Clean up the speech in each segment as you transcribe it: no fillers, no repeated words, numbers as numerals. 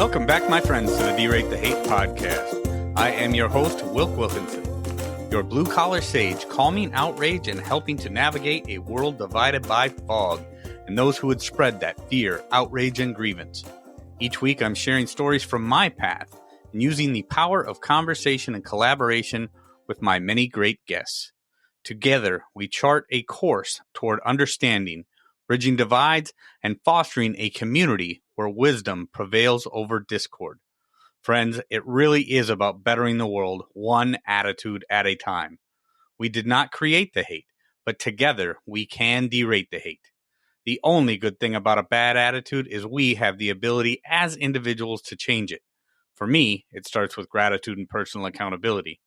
Welcome back, my friends, to the Derate The Hate podcast. I am your host, Wilk Wilkinson, your blue-collar sage, calming outrage and helping to navigate a world divided by fog and those who would spread that fear, outrage, and grievance. Each week, I'm sharing stories from my path and using the power of conversation and collaboration with my many great guests. Together, we chart a course toward understanding, bridging divides, and fostering a community where wisdom prevails over discord. Friends, it really is about bettering the world one attitude at a time. We did not create the hate, but together we can derate the hate. The only good thing about a bad attitude is we have the ability as individuals to change it. For me, it starts with gratitude and personal accountability.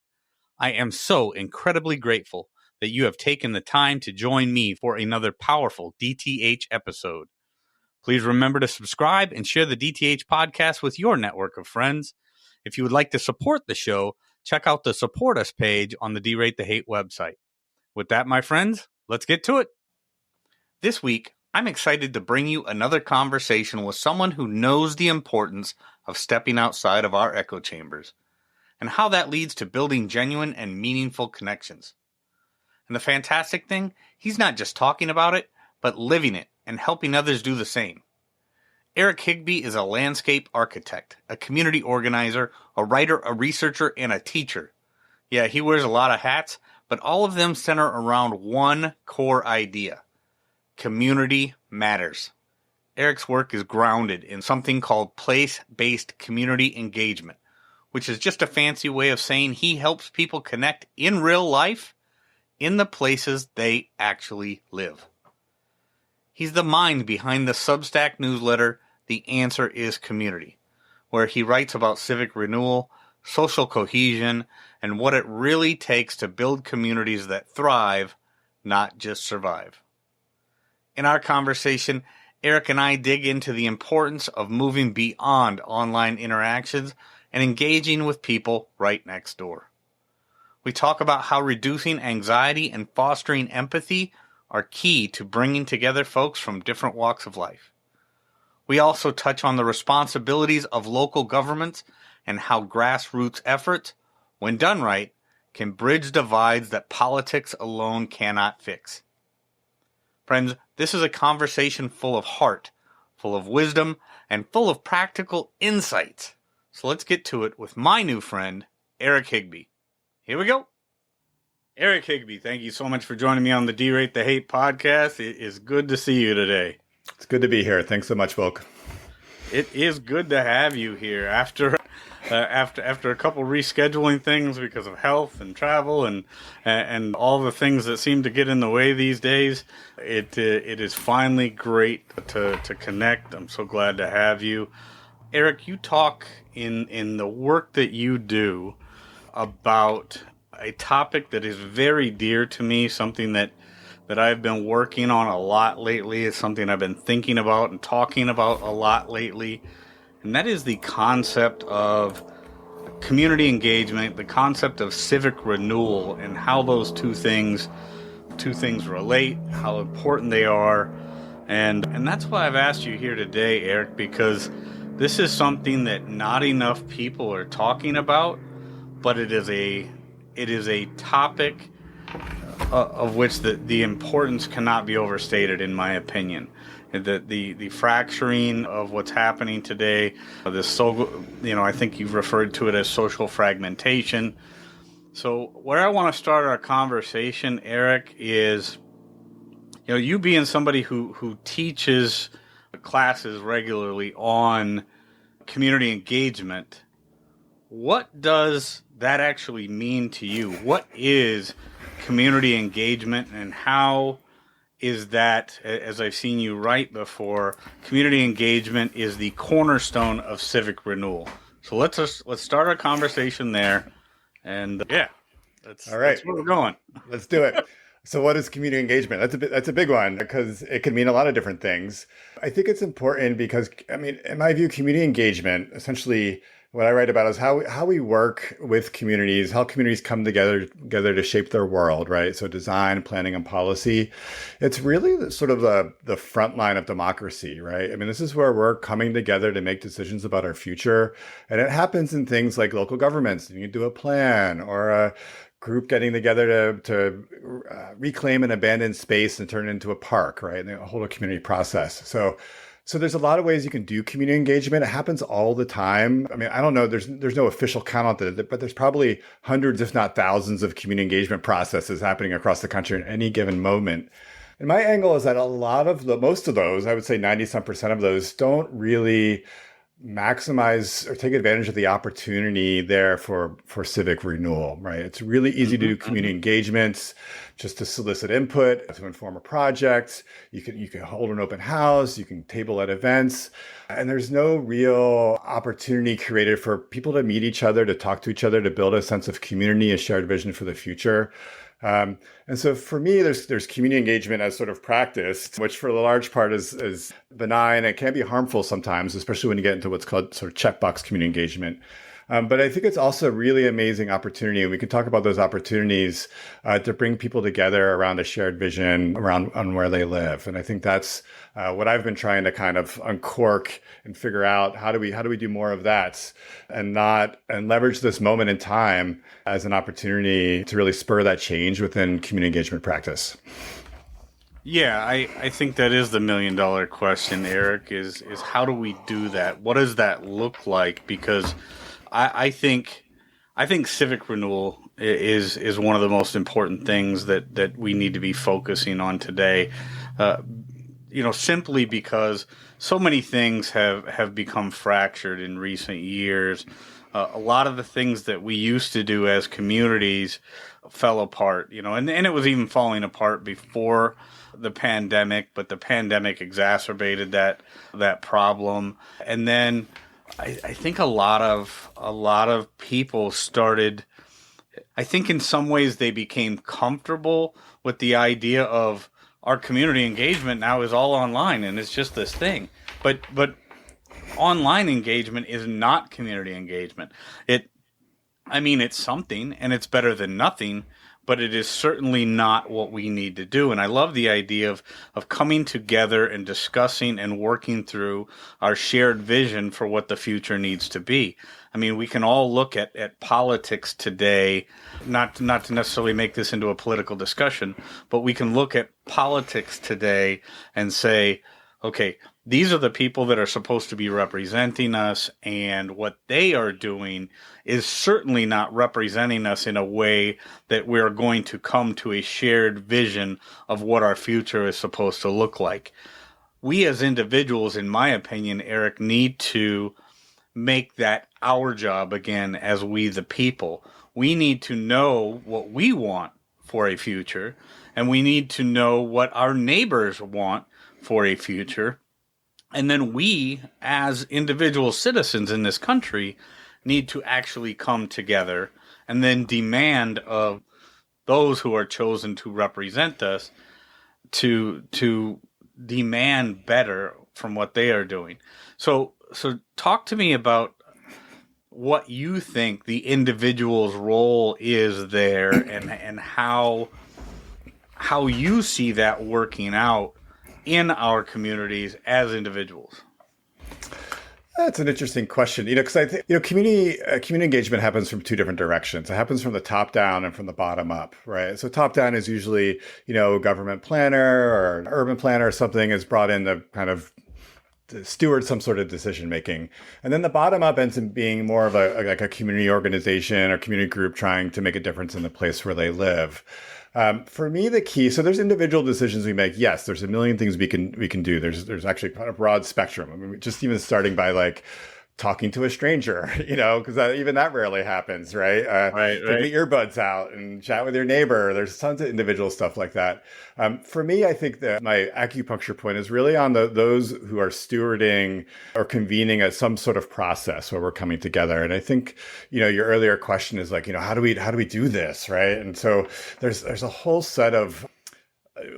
I am so incredibly grateful that you have taken the time to join me for another powerful DTH episode. Please remember to subscribe and share the DTH podcast with your network of friends. If you would like to support the show, check out the Support Us page on the Derate The Hate website. With that, my friends, let's get to it. This week, I'm excited to bring you another conversation with someone who knows the importance of stepping outside of our echo chambers and how that leads to building genuine and meaningful connections. And the fantastic thing, he's not just talking about it, but living it and helping others do the same. Eric Higbee is a landscape architect, a community organizer, a writer, a researcher, and a teacher. Yeah, he wears a lot of hats, but all of them center around one core idea. Community matters. Eric's work is grounded in something called place-based community engagement, which is just a fancy way of saying he helps people connect in real life in the places they actually live. He's the mind behind the Substack newsletter, The Answer is Community, where he writes about civic renewal, social cohesion, and what it really takes to build communities that thrive, not just survive. In our conversation, Eric and I dig into the importance of moving beyond online interactions and engaging with people right next door. We talk about how reducing anxiety and fostering empathy are key to bringing together folks from different walks of life. We also touch on the responsibilities of local governments and how grassroots efforts, when done right, can bridge divides that politics alone cannot fix. Friends, this is a conversation full of heart, full of wisdom, and full of practical insights. So let's get to it with my new friend, Eric Higbee. Here we go. Eric Higbee, thank you so much for joining me on the Derate The Hate podcast. It is good to see you today. It's good to be here. Thanks so much, Wilk. It is good to have you here after a couple rescheduling things because of health and travel and all the things that seem to get in the way these days. It is finally great to connect. I'm so glad to have you. Eric, you talk in the work that you do about a topic that is very dear to me, something that I've been working on a lot lately. It's something I've been thinking about and talking about a lot lately. And that is the concept of community engagement, the concept of civic renewal, and how those two things relate, how important they are. And that's why I've asked you here today, Eric, because this is something that not enough people are talking about, but it is a topic of which the importance cannot be overstated, in my opinion. The fracturing of what's happening today, I think you've referred to it as social fragmentation. So where I want to start our conversation, Eric, is, you being somebody who teaches classes regularly on community engagement, what does that actually mean to you? What is community engagement, and how is that, as I've seen you write before, community engagement is the cornerstone of civic renewal. So let's start our conversation there, and that's where we're going. Let's do it. So what is community engagement? That's a big one, because it can mean a lot of different things. I think it's important because, in my view, community engagement essentially what I write about is how we work with communities, how communities come together to shape their world, right? So design, planning, and policy. It's really sort of the front line of democracy, right? I mean, this is where we're coming together to make decisions about our future. And it happens in things like local governments. You can do a plan or a group getting together to reclaim an abandoned space and turn it into a park, right? And a whole community process. So there's a lot of ways you can do community engagement. It happens all the time. I mean, I don't know, there's no official count on it, but there's probably hundreds, if not thousands, of community engagement processes happening across the country at any given moment. And my angle is that most of those, I would say 90% of those, don't really maximize or take advantage of the opportunity there for civic renewal, right? It's really easy to do community engagements just to solicit input, to inform a project. You can hold an open house, you can table at events, and there's no real opportunity created for people to meet each other, to talk to each other, to build a sense of community, a shared vision for the future. And so for me, there's community engagement as sort of practice, which for the large part is benign and can be harmful sometimes, especially when you get into what's called sort of checkbox community engagement. But I think it's also a really amazing opportunity, and we can talk about those opportunities to bring people together around a shared vision around on where they live. And I think that's what I've been trying to kind of uncork and figure out how do we do more of that and leverage this moment in time as an opportunity to really spur that change within community engagement practice. Yeah, I think that is the $1 million question, Eric, is how do we do that? What does that look like? Because I think civic renewal is one of the most important things that we need to be focusing on today. Simply because so many things have become fractured in recent years. A lot of the things that we used to do as communities fell apart, and it was even falling apart before the pandemic, but the pandemic exacerbated that problem. And then I think a lot of people started, I think in some ways they became comfortable with the idea of our community engagement now is all online and it's just this thing. But online engagement is not community engagement. It's something and it's better than nothing, but it is certainly not what we need to do. And I love the idea of coming together and discussing and working through our shared vision for what the future needs to be. I mean, we can all look at politics today, not to necessarily make this into a political discussion, but we can look at politics today and say, okay, these are the people that are supposed to be representing us, and what they are doing is certainly not representing us in a way that we're going to come to a shared vision of what our future is supposed to look like. We as individuals, in my opinion, Eric, need to make that our job again as we the people. We need to know what we want for a future, and we need to know what our neighbors want for a future. And then we, as individual citizens in this country, need to actually come together and then demand of those who are chosen to represent us to demand better from what they are doing. So talk to me about what you think the individual's role is there and how you see that working out in our communities as individuals. That's an interesting question, because I think, community engagement happens from two different directions. It happens from the top down and from the bottom up, right? So top down is usually, a government planner or an urban planner or something is brought in to kind of steward some sort of decision making. And then the bottom up ends up being more of a community organization or community group trying to make a difference in the place where they live. For me, the key, so there's individual decisions we make. Yes, there's a million things we can do. There's actually a broad spectrum. I mean, just even starting by talking to a stranger, because even that rarely happens, right? Take the earbuds out and chat with your neighbor. There's tons of individual stuff like that. For me, I think that my acupuncture point is really on those who are stewarding or convening at some sort of process where we're coming together. And I think, your earlier question is how do we do this, right? And so there's a whole set of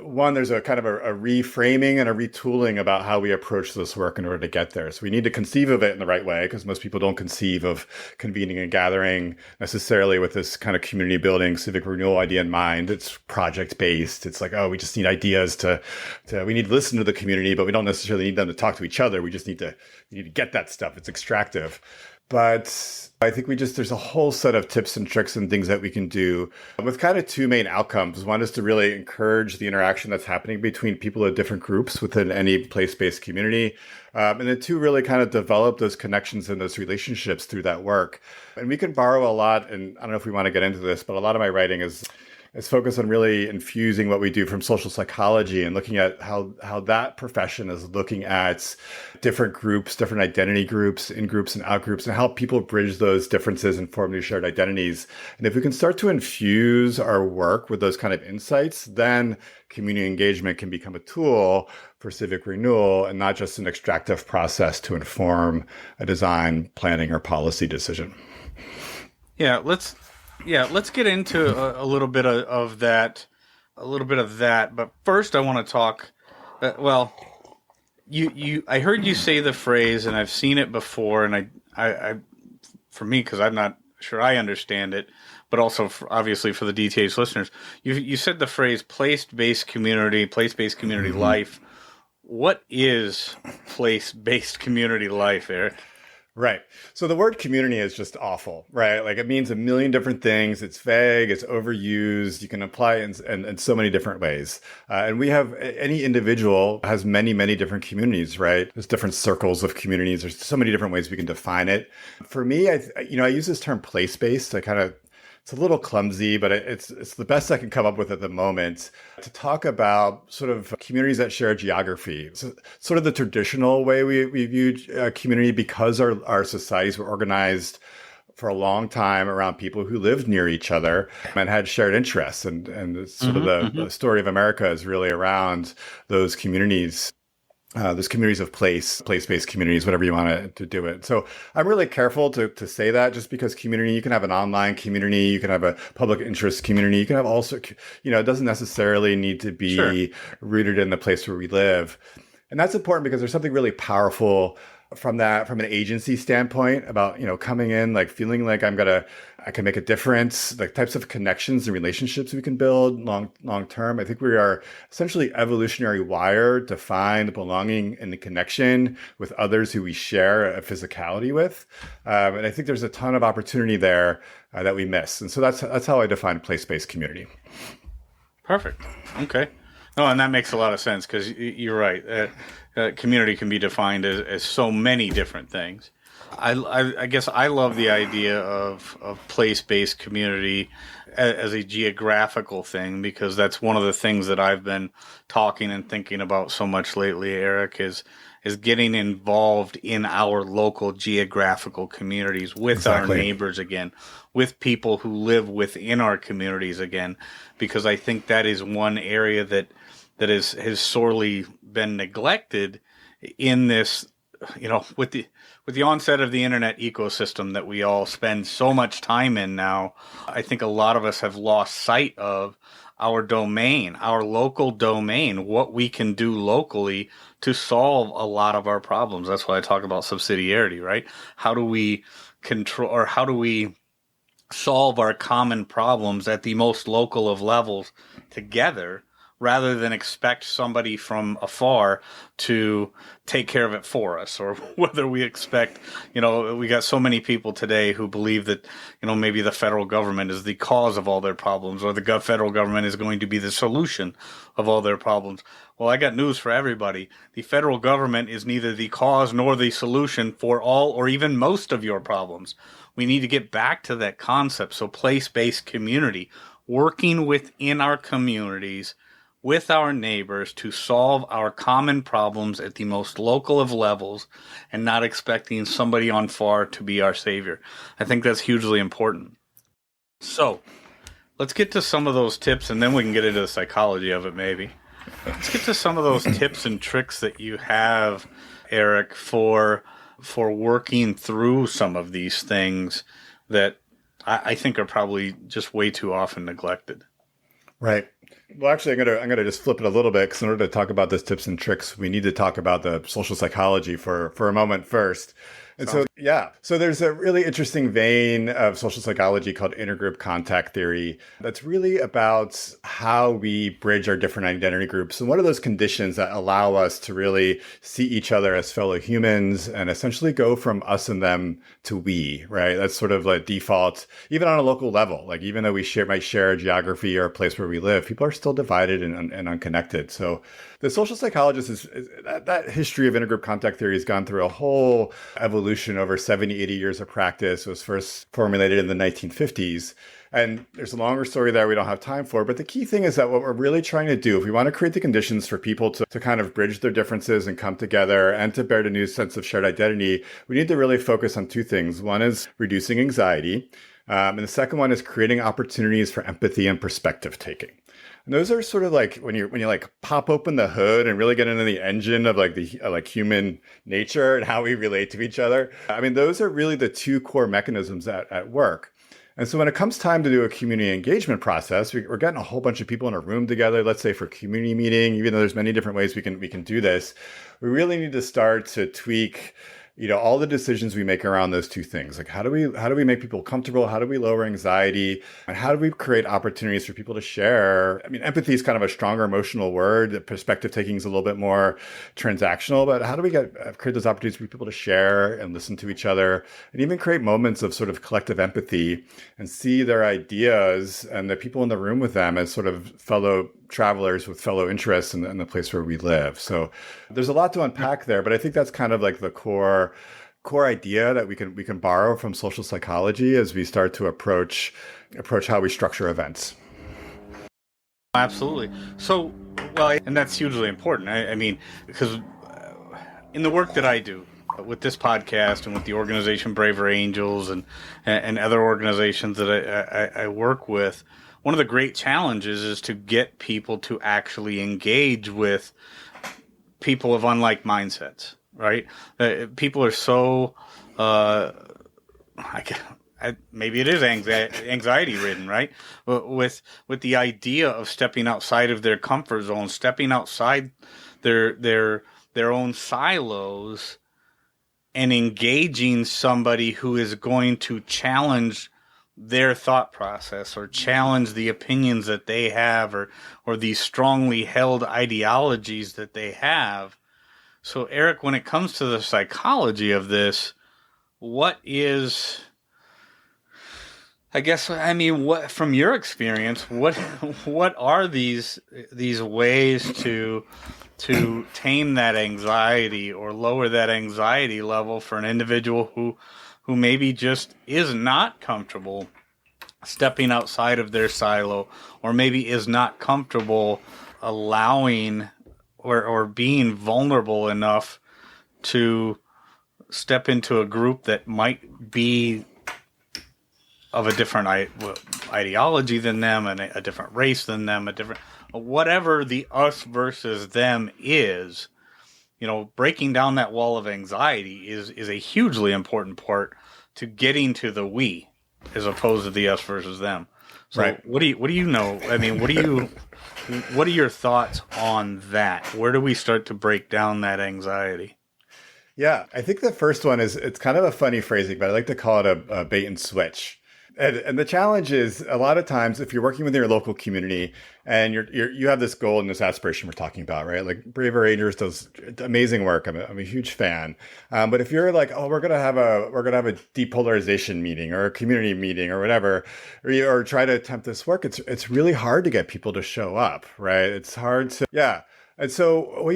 one, there's a kind of a reframing and a retooling about how we approach this work in order to get there. So we need to conceive of it in the right way, because most people don't conceive of convening and gathering necessarily with this kind of community building, civic renewal idea in mind. It's project based. It's like, oh, we just need ideas we need to listen to the community, but we don't necessarily need them to talk to each other. We need to get that stuff. It's extractive. But I think there's a whole set of tips and tricks and things that we can do with kind of two main outcomes. One is to really encourage the interaction that's happening between people of different groups within any place-based community. And then two, really kind of develop those connections and those relationships through that work. And we can borrow a lot, and I don't know if we want to get into this, but a lot of my writing is focused on really infusing what we do from social psychology and looking at how that profession is looking at different groups, different identity groups, in-groups and out-groups, and how people bridge those differences and form new shared identities. And if we can start to infuse our work with those kind of insights, then community engagement can become a tool for civic renewal and not just an extractive process to inform a design, planning, or policy decision. Let's get into a little bit of that. But first, I want to talk. I heard you say the phrase, and I've seen it before, and I for me, because I'm not sure I understand it, but also obviously for the DTH listeners, you said the phrase place-based community mm-hmm. life. What is place-based community life, Eric? Right. So the word community is just awful, right? Like, it means a million different things. It's vague. It's overused. You can apply it in so many different ways. And any individual has many, many different communities, right? There's different circles of communities. There's so many different ways we can define it. For me, I use this term place-based to kind of, it's a little clumsy, but it's the best I can come up with at the moment to talk about sort of communities that share geography. So sort of the traditional way we view community, because our societies were organized for a long time around people who lived near each other and had shared interests. And it's sort of the story of America is really around those communities. There's communities of place-based communities, whatever you want to do it. So I'm really careful to say that, just because community, you can have an online community, you can have a public interest community, you can have also, it doesn't necessarily need to be rooted in the place where we live. And that's important because there's something really powerful from an agency standpoint about, coming in, like feeling like I can make a difference, the types of connections and relationships we can build long term. I think we are essentially evolutionary wired to find belonging and the connection with others who we share a physicality with. And I think there's a ton of opportunity there that we miss. And so that's how I define place-based community. Perfect. Okay. Oh, and that makes a lot of sense, because you're right. Community can be defined as so many different things. I guess I love the idea of place-based community as a geographical thing, because that's one of the things that I've been talking and thinking about so much lately, Eric, is getting involved in our local geographical communities with our neighbors again, with people who live within our communities again, because I think that is one area that has sorely been neglected in this, with the onset of the internet ecosystem that we all spend so much time in now. I think a lot of us have lost sight of our domain, our local domain, what we can do locally to solve a lot of our problems. That's why I talk about subsidiarity, right? How do we control, or how do we solve our common problems at the most local of levels together, rather than expect somebody from afar to take care of it for us, or whether we expect, we got so many people today who believe that, maybe the federal government is the cause of all their problems, or the federal government is going to be the solution of all their problems. Well, I got news for everybody. The federal government is neither the cause nor the solution for all or even most of your problems. We need to get back to that concept. So place-based community, working within our communities, with our neighbors, to solve our common problems at the most local of levels, and not expecting somebody on far to be our savior. I think that's hugely important. So let's get to some of those tips, and then we can get into the psychology of it maybe. Let's get to some of those tips and tricks that you have, Eric, for working through some of these things that I think are probably just way too often neglected. Right. Well, actually, I'm gonna just flip it a little bit because in order to talk about those tips and tricks, we need to talk about the social psychology for a moment first. And so, Sounds yeah, so there's a really interesting vein of social psychology called intergroup contact theory that's really about how we bridge our different identity groups and what are those conditions that allow us to really see each other as fellow humans and essentially go from us and them to we, right? That's sort of like default, even on a local level. Like even though might share a geography or a place where we live, people are still divided and unconnected. So the social psychologist that history of intergroup contact theory has gone through a whole evolution over 70, 80 years of practice. It was first formulated in the 1950s. And there's a longer story there we don't have time for. But the key thing is that what we're really trying to do, if we want to create the conditions for people to kind of bridge their differences and come together and to bear a new sense of shared identity, we need to really focus on two things. One is reducing anxiety. And the second one is creating opportunities for empathy and perspective taking. And those are sort of like when you like pop open the hood and really get into the engine of like the like human nature and how we relate to each other. I mean, those are really the two core mechanisms at work. And so when it comes time to do a community engagement process, we're getting a whole bunch of people in a room together, let's say for community meeting, even though there's many different ways we can do this, we really need to start to tweak all the decisions we make around those two things. Like how do we make people comfortable? How do we lower anxiety? And how do we create opportunities for people to share? I mean, empathy is kind of a stronger emotional word. The perspective taking is a little bit more transactional, but how do we create those opportunities for people to share and listen to each other and even create moments of sort of collective empathy and see their ideas and the people in the room with them as sort of fellow travelers with fellow interests in the place where we live. So there's a lot to unpack there, but I think that's kind of like the core idea that we can borrow from social psychology as we start to approach how we structure events. Absolutely. So, well, and that's hugely important. I mean, because in the work that I do with this podcast and with the organization Braver Angels and other organizations that I work with, one of the great challenges is to get people to actually engage with people of unlike mindsets, right? People are so, maybe it is anxiety ridden, right? With the idea of stepping outside of their comfort zone, stepping outside their own silos and engaging somebody who is going to challenge their thought process or challenge the opinions that they have or these strongly held ideologies that they have. So, Eric, when it comes to the psychology of this, what is, what from your experience, what are these ways to tame that anxiety or lower that anxiety level for an individual who maybe just is not comfortable stepping outside of their silo, or maybe is not comfortable allowing or being vulnerable enough to step into a group that might be of a different ideology than them and a different race than them, a different, whatever the us versus them is, breaking down that wall of anxiety is a hugely important part to getting to the we, as opposed to the us versus them. So right. What do you know? I mean, what are your thoughts on that? Where do we start to break down that anxiety? Yeah, I think the first one it's kind of a funny phrasing, but I like to call it a bait and switch. And the challenge is a lot of times if you're working with your local community and you have this goal and this aspiration we're talking about, right? Like Braver Angels does amazing work. I'm a huge fan. But if you're like, oh, we're gonna have a depolarization meeting or a community meeting or whatever, or try to attempt this work, it's really hard to get people to show up, right? It's hard to And so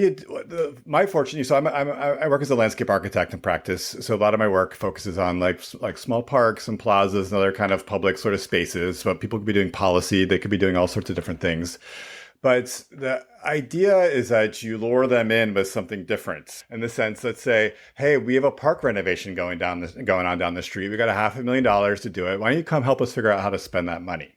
my fortune, so I work as a landscape architect in practice. So a lot of my work focuses on like small parks and plazas and other kind of public sort of spaces. But people could be doing policy. They could be doing all sorts of different things. But the idea is that you lure them in with something different. In the sense, let's say, hey, we have a park renovation going on down the street. We got $500,000 to do it. Why don't you come help us figure out how to spend that money?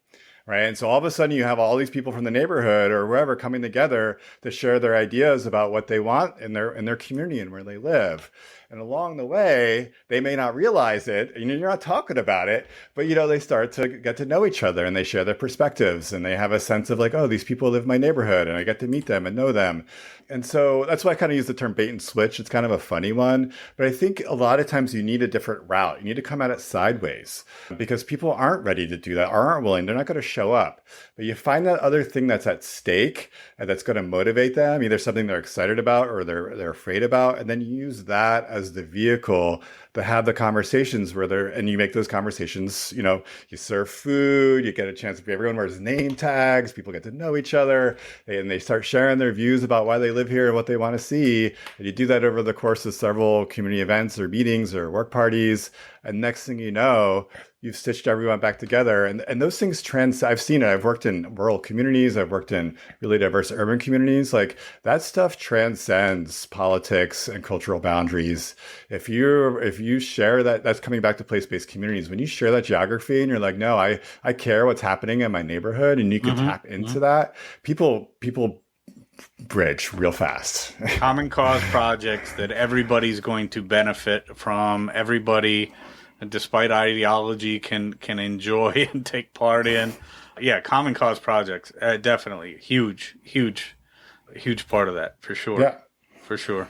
Right. And so all of a sudden you have all these people from the neighborhood or wherever coming together to share their ideas about what they want in their community and where they live. And along the way, they may not realize it, and you're not talking about it, but they start to get to know each other and they share their perspectives and they have a sense of like, oh, these people live in my neighborhood and I get to meet them and know them. And so that's why I kind of use the term bait and switch. It's kind of a funny one, but I think a lot of times you need a different route. You need to come at it sideways because people aren't ready to do that or aren't willing. They're not going to show up. But you find that other thing that's at stake and that's going to motivate them, either something they're excited about or they're afraid about, and then you use that as the vehicle to have the conversations and you make those conversations, you serve food, you get a chance to everyone wears name tags, people get to know each other, and they start sharing their views about why they live here and what they want to see. And you do that over the course of several community events or meetings or work parties. And next thing you know, you've stitched everyone back together. And those things I've seen it. I've worked in rural communities. I've worked in really diverse urban communities. Like that stuff transcends politics and cultural boundaries. If you share that, that's coming back to place-based communities. When you share that geography and you're like, no, I care what's happening in my neighborhood, and you can tap into that, people bridge real fast. Common cause projects that everybody's going to benefit from, everybody, despite ideology, can enjoy and take part in. Yeah, common cause projects, definitely huge part of that, for sure. Yeah, for sure.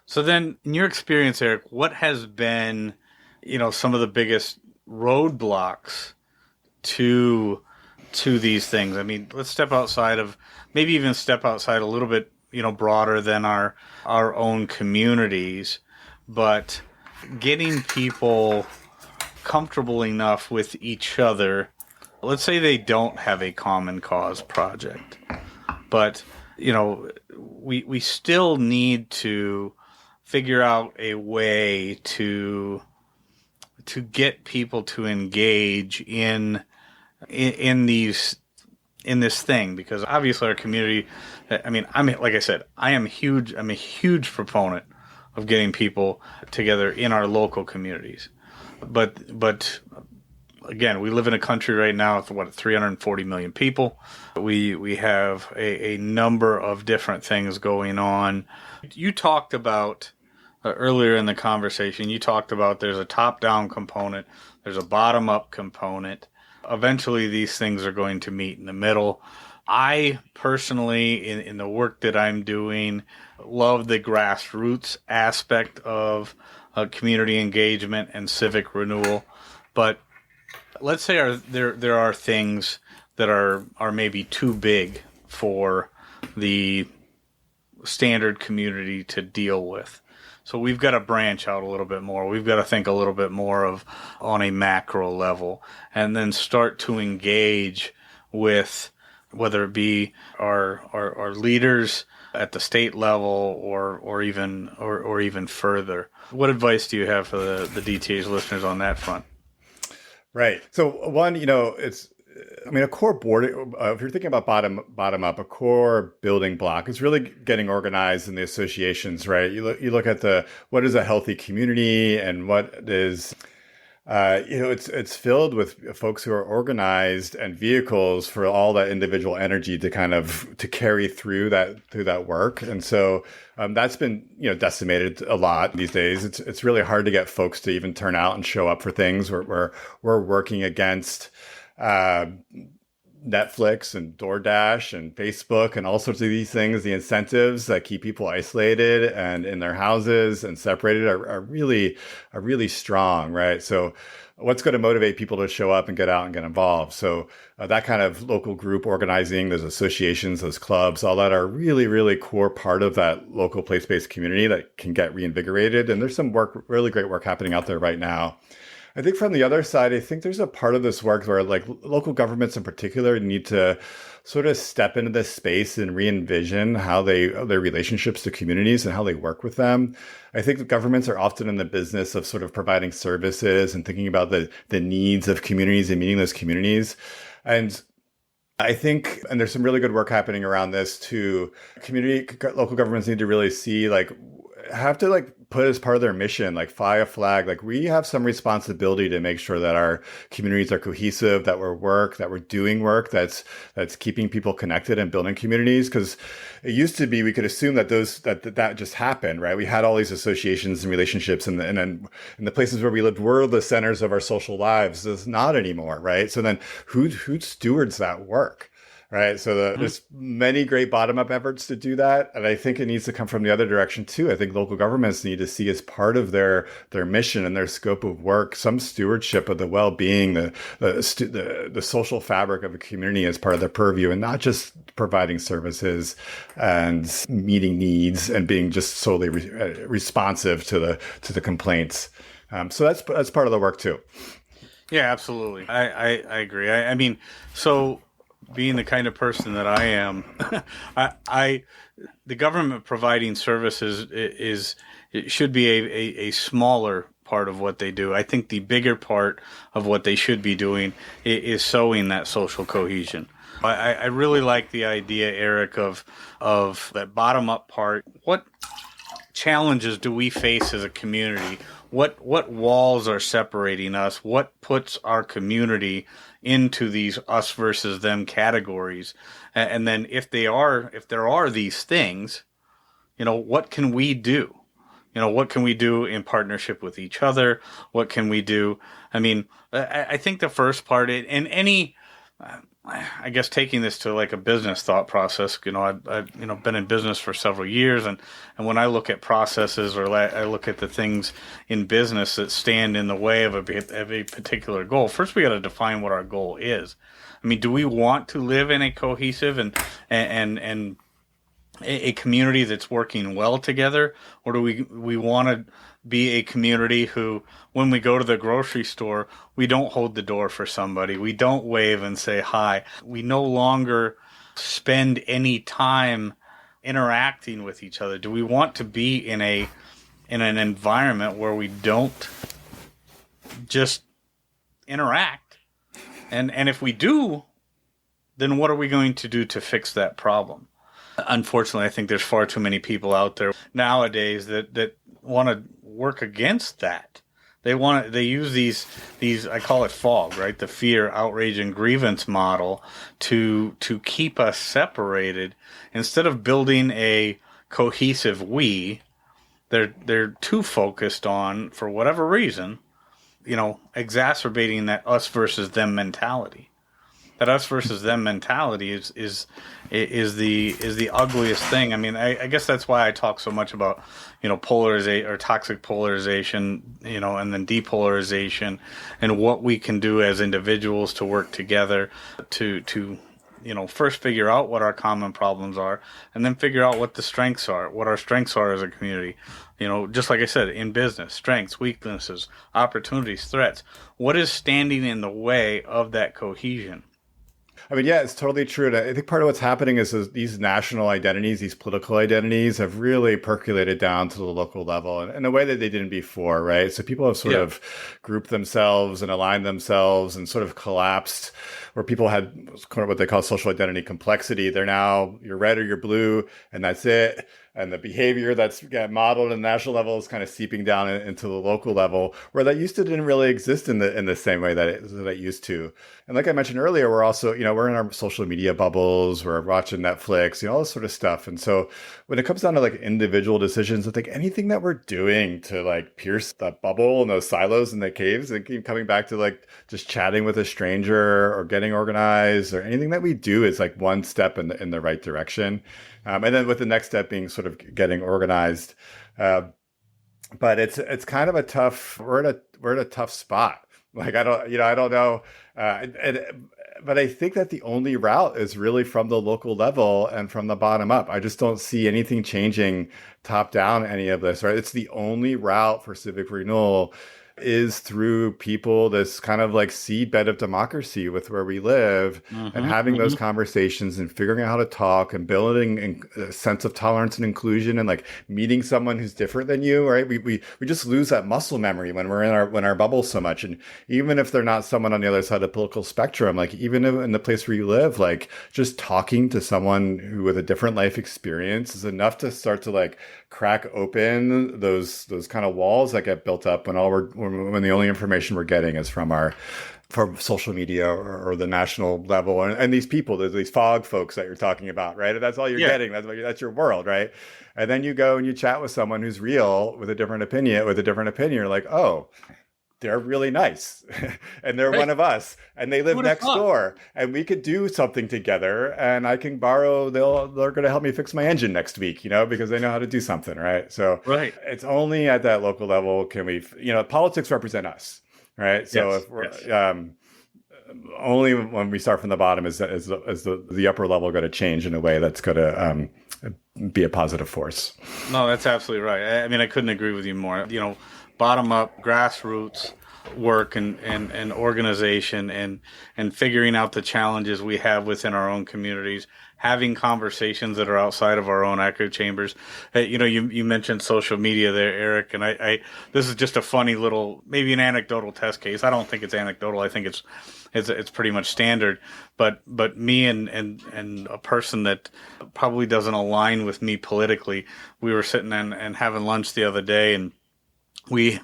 So then, in your experience, Eric, what has been, some of the biggest roadblocks to these things? I mean, let's step outside of, maybe even step outside a little bit, broader than our own communities, but getting people comfortable enough with each other. Let's say they don't have a common cause project, but we still need to figure out a way to get people to engage in this thing, because obviously our community, like I said, I'm a huge proponent of getting people together in our local communities. But again, we live in a country right now with 340 million people. We have a number of different things going on. You talked about earlier in the conversation, there's a top-down component, there's a bottom-up component. Eventually, these things are going to meet in the middle. I personally, in the work that I'm doing, love the grassroots aspect of community engagement and civic renewal. But let's say there are things that are maybe too big for the standard community to deal with. So we've got to branch out a little bit more. We've got to think a little bit more on a macro level, and then start to engage with, whether it be our leaders at the state level or even further. What advice do you have for the DTH listeners on that front? Right. So one, a core board, if you're thinking about bottom up, a core building block is really getting organized in the associations, right? You look at what is a healthy community and what is, it's filled with folks who are organized and vehicles for all that individual energy to carry through that work. And so that's been, decimated a lot these days. It's really hard to get folks to even turn out and show up for things. We're working against Netflix and DoorDash and Facebook and all sorts of these things. The incentives that keep people isolated and in their houses and separated are really strong, right? So what's going to motivate people to show up and get out and get involved? So that kind of local group organizing, those associations, those clubs, all that are really, really core part of that local place-based community that can get reinvigorated. And there's some really great work happening out there right now. I think from the other side, I think there's a part of this work where local governments in particular need to sort of step into this space and re-envision how their relationships to communities and how they work with them. I think that governments are often in the business of sort of providing services and thinking about the needs of communities and meeting those communities. And I think, and there's some really good work happening around this too, local governments need to really see have to like put as part of their mission, like fly a flag. Like we have some responsibility to make sure that our communities are cohesive, that we're doing work that's keeping people connected and building communities. Because it used to be we could assume that that just happened, right? We had all these associations and relationships, and then in the places where we lived were the centers of our social lives. It's not anymore, right? So then who stewards that work? Right. So there's many great bottom up efforts to do that. And I think it needs to come from the other direction too. I think local governments need to see as part of their mission and their scope of work, some stewardship of the well-being, the social fabric of a community as part of their purview, and not just providing services and meeting needs and being just solely responsive to the complaints. So that's part of the work too. Yeah, absolutely. I agree. I mean, so being the kind of person that I am, the government providing services it should be a smaller part of what they do. I think the bigger part of what they should be doing is sowing that social cohesion. I really like the idea, Eric, of that bottom up part. What challenges do we face as a community? What walls are separating us? What puts our community into these us versus them categories? And then if there are these things, what can we do? What can we do in partnership with each other? What can we do? I mean, I think the first part in any, I guess taking this to like a business thought process, I've been in business for several years, and when I look at processes or I look at the things in business that stand in the way of a particular goal, first we got to define what our goal is. I mean, do we want to live in a cohesive and a community that's working well together, or do we want to be a community who, when we go to the grocery store, we don't hold the door for somebody, we don't wave and say hi, we no longer spend any time interacting with each other? Do we want to be in an environment where we don't just interact? And if we do, then what are we going to do to fix that problem? Unfortunately, I think there's far too many people out there nowadays that want to work against that. They use these I call it fog, right? The fear, outrage, and grievance model to keep us separated instead of building a cohesive we. They're too focused on, for whatever reason, exacerbating that us versus them mentality. That us versus them mentality is the ugliest thing. I mean, I guess that's why I talk so much about, polarization or toxic polarization, and then depolarization, and what we can do as individuals to work together to first figure out what our common problems are, and then figure out what the strengths are, what our strengths are as a community. Just like I said, in business, strengths, weaknesses, opportunities, threats. What is standing in the way of that cohesion? I mean, yeah, it's totally true. And I think part of what's happening is these national identities, these political identities have really percolated down to the local level in a way that they didn't before, right? So people have sort of grouped themselves and aligned themselves and sort of collapsed, where people had kind of what they call social identity complexity. They're now, you're red or you're blue, and that's it. And the behavior that's modeled at the national level is kind of seeping down into the local level, where that used to didn't really exist in the same way that it used to. And like I mentioned earlier, we're also, we're in our social media bubbles, we're watching Netflix, all this sort of stuff. And so when it comes down to like individual decisions, I think anything that we're doing to like pierce that bubble and those silos and the caves, and keep coming back to like just chatting with a stranger or getting organized, or anything that we do is like one step in the right direction. And then with the next step being sort of getting organized. But it's kind of a tough, we're at a tough spot. Like, I don't know. But I think that the only route is really from the local level and from the bottom up. I just don't see anything changing top down any of this, right? It's the only route for civic renewal is through people, this kind of like seedbed of democracy with where we live, and having those conversations and figuring out how to talk and building a sense of tolerance and inclusion, and like meeting someone who's different than you, right? We just lose that muscle memory when we're in our bubble so much. And even if they're not someone on the other side of the political spectrum, like even in the place where you live, like just talking to someone who with a different life experience is enough to start to like crack open those kind of walls that get built up when the only information we're getting is from social media or the national level, and these people, these fog folks that you're talking about, right? That's all you're getting. That's your world, right? And then you go and you chat with someone who's real with a different opinion. You're like, oh, they're really nice and they're one of us and they live next door and we could do something together, and I can borrow, they're going to help me fix my engine next week, because they know how to do something. Right. So it's only at that local level can we, politics represent us. Right. So if we're, only when we start from the bottom is the upper level going to change in a way that's going to be a positive force. No, that's absolutely right. I mean, I couldn't agree with you more. Bottom up, grassroots work and organization and figuring out the challenges we have within our own communities, having conversations that are outside of our own echo chambers. You mentioned social media there, Eric, and I this is just a funny little, maybe an anecdotal test case. I don't think it's anecdotal. I think it's pretty much standard. But me and a person that probably doesn't align with me politically, we were sitting and having lunch the other day, and he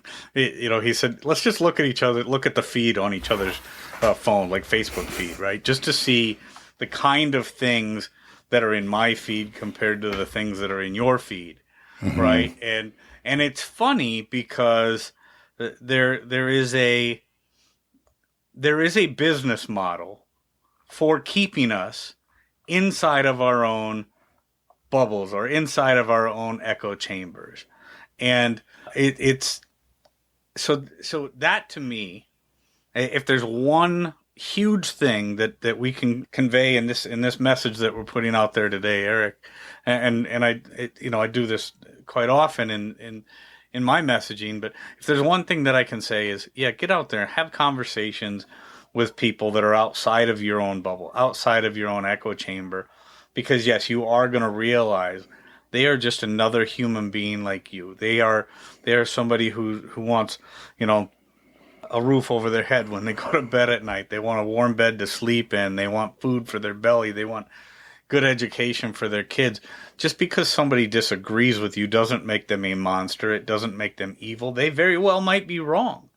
said, let's just look at each other, look at the feed on each other's phone, like Facebook feed, right? Just to see the kind of things that are in my feed compared to the things that are in your feed, right? And it's funny because there is a business model for keeping us inside of our own bubbles or inside of our own echo chambers. And it's so that, to me, if there's one huge thing that we can convey in this message that we're putting out there today, Eric, and I do this quite often in my messaging, but if there's one thing that I can say is, get out there, have conversations with people that are outside of your own bubble, outside of your own echo chamber, because yes, you are going to realize they are just another human being like you. They are somebody who wants, a roof over their head when they go to bed at night. They want a warm bed to sleep in. They want food for their belly. They want good education for their kids. Just because somebody disagrees with you doesn't make them a monster. It doesn't make them evil. They very well might be wrong.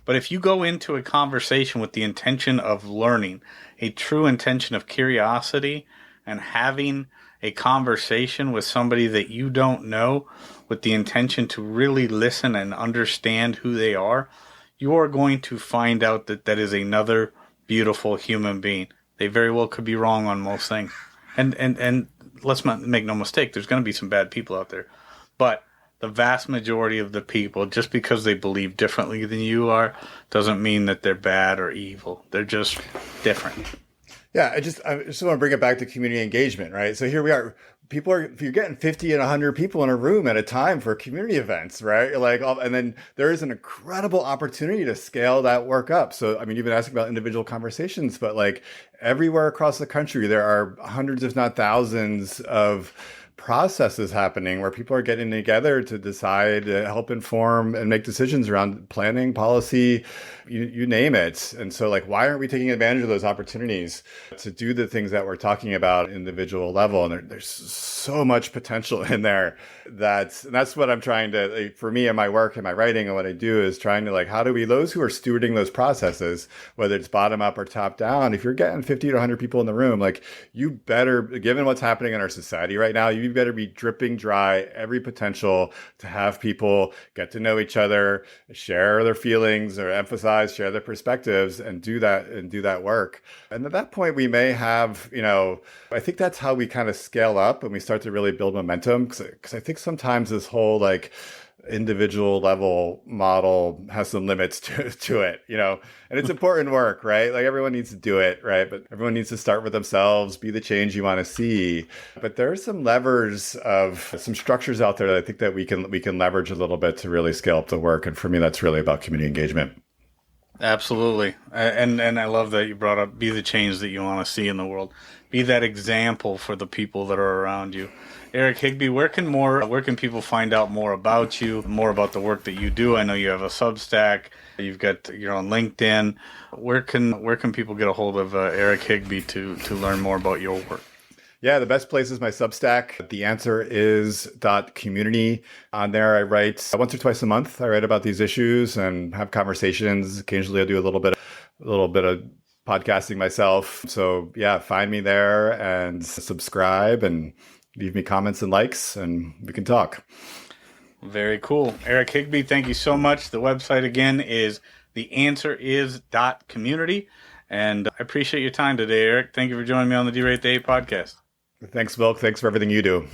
But if you go into a conversation with the intention of learning, a true intention of curiosity, and having a conversation with somebody that you don't know with the intention to really listen and understand who they are, you are going to find out that is another beautiful human being. They very well could be wrong on most things. And let's not make no mistake, there's going to be some bad people out there. But the vast majority of the people, just because they believe differently than you are, doesn't mean that they're bad or evil. They're just different. Yeah, I just want to bring it back to community engagement, right? So here we are. If you're getting 50 and 100 people in a room at a time for community events, right? And then there is an incredible opportunity to scale that work up. So, I mean, you've been asking about individual conversations, but like everywhere across the country, there are hundreds, if not thousands, of processes happening where people are getting together to decide, help inform and make decisions around planning, policy, you name it. And so like, why aren't we taking advantage of those opportunities to do the things that we're talking about at individual level? And there's so much potential in there. That's what I'm trying to, like, for me in my work and my writing and what I do is trying to like, how do we, those who are stewarding those processes, whether it's bottom up or top down, if you're getting 50 to 100 people in the room, like you better, given what's happening in our society right now, you better be dripping dry every potential to have people get to know each other, share their feelings or emphasize, share their perspectives, and do that work. And at that point, we may have, I think that's how we kind of scale up and we start to really build momentum. Because I think sometimes this whole like individual level model has some limits to it, and it's important work, right? Like everyone needs to do it, right? But everyone needs to start with themselves, be the change you want to see. But there are some levers of some structures out there that I think that we can leverage a little bit to really scale up the work. And for me, that's really about community engagement. Absolutely. And I love that you brought up be the change that you want to see in the world. Be that example for the people that are around you. Eric Higbee, where can people find out more about you, more about the work that you do? I know you have a Substack, you're on LinkedIn. Where can people get a hold of Eric Higbee to learn more about your work? Yeah, the best place is my Substack. The answer is .community. On there, I write once or twice a month. I write about these issues and have conversations. Occasionally, I do a little bit of podcasting myself. So yeah, find me there and subscribe and leave me comments and likes, and we can talk. Very cool. Eric Higbee, thank you so much. The website again is theansweris.community. And I appreciate your time today, Eric. Thank you for joining me on the Derate The Hate podcast. Thanks, Wilk. Thanks for everything you do.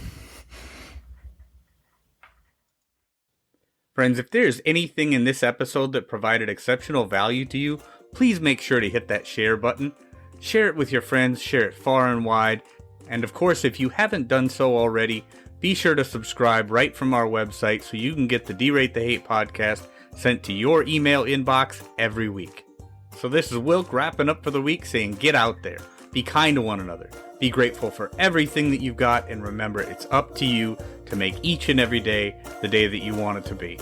Friends, if there's anything in this episode that provided exceptional value to you, please make sure to hit that share button. Share it with your friends, share it far and wide. And of course, if you haven't done so already, be sure to subscribe right from our website so you can get the Derate The Hate podcast sent to your email inbox every week. So this is Wilk wrapping up for the week saying get out there, be kind to one another, be grateful for everything that you've got, and remember it's up to you to make each and every day the day that you want it to be.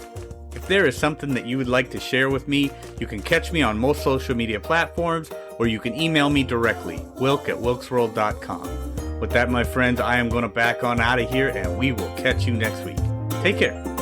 If there is something that you would like to share with me, you can catch me on most social media platforms, or you can email me directly, wilk@wilksworld.com. With that, my friends, I am going to back on out of here, and we will catch you next week. Take care.